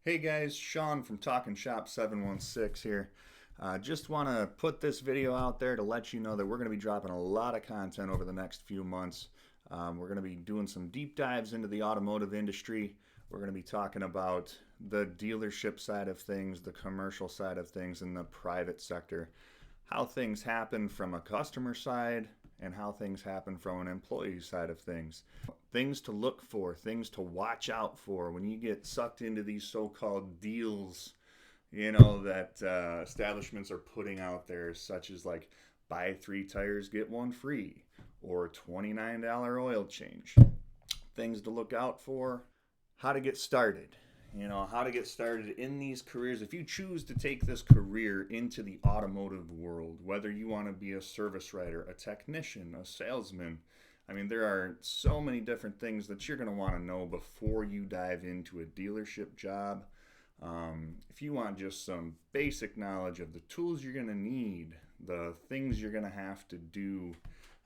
Hey guys, Sean from Talking Shop 716 here. Just want to put this video out there to let you know that we're going to be dropping a lot of content over the next few months. We're going to be doing some deep dives into the automotive industry. We're going to be talking about the dealership side of things, the commercial side of things, and the private sector. How things happen from a customer side and how things happen from an employee side of things. Things to look for, things to watch out for when you get sucked into these so-called deals, that establishments are putting out there, such as like buy 3 tires, get one free, or $29 oil change. Things to look out for, how to get started. How to get started in these careers. If you choose to take this career into the automotive world, whether you want to be a service writer, a technician, a salesman, there are so many different things that you're going to want to know before you dive into a dealership job. If you want just some basic knowledge of the tools you're going to need, the things you're going to have to do,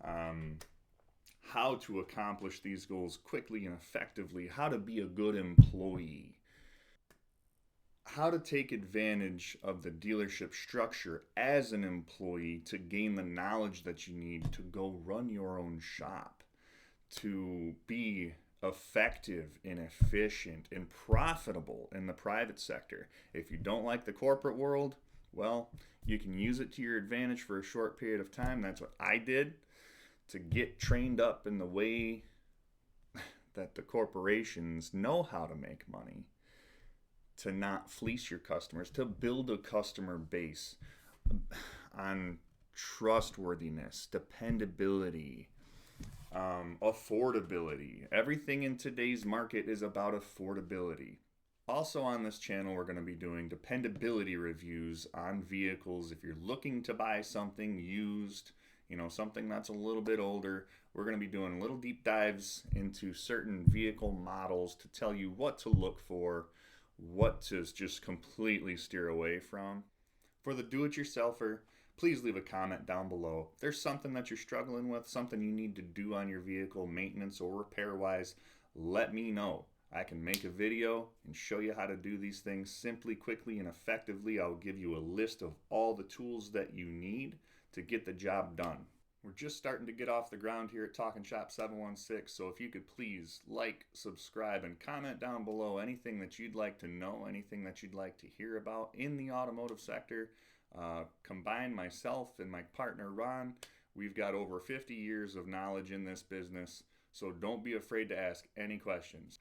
how to accomplish these goals quickly and effectively, how to be a good employee, how to take advantage of the dealership structure as an employee to gain the knowledge that you need to go run your own shop, to be effective and efficient and profitable in the private sector. If you don't like the corporate world, well, you can use it to your advantage for a short period of time. That's what I did to get trained up in the way that the corporations know how to make money, to not fleece your customers, to build a customer base on trustworthiness, dependability, affordability. Everything in today's market is about affordability. Also on this channel, we're going to be doing dependability reviews on vehicles. If you're looking to buy something used, something that's a little bit older, we're going to be doing little deep dives into certain vehicle models to tell you what to look for, what to just completely steer away from. For the do-it-yourselfer, please leave a comment down below. If there's something that you're struggling with, something you need to do on your vehicle, maintenance or repair-wise, let me know. I can make a video and show you how to do these things simply, quickly, and effectively. I'll give you a list of all the tools that you need to get the job done. We're just starting to get off the ground here at Talking Shop 716, so if you could please like, subscribe, and comment down below anything that you'd like to know, anything that you'd like to hear about in the automotive sector. Combine myself and my partner Ron, we've got over 50 years of knowledge in this business, so don't be afraid to ask any questions.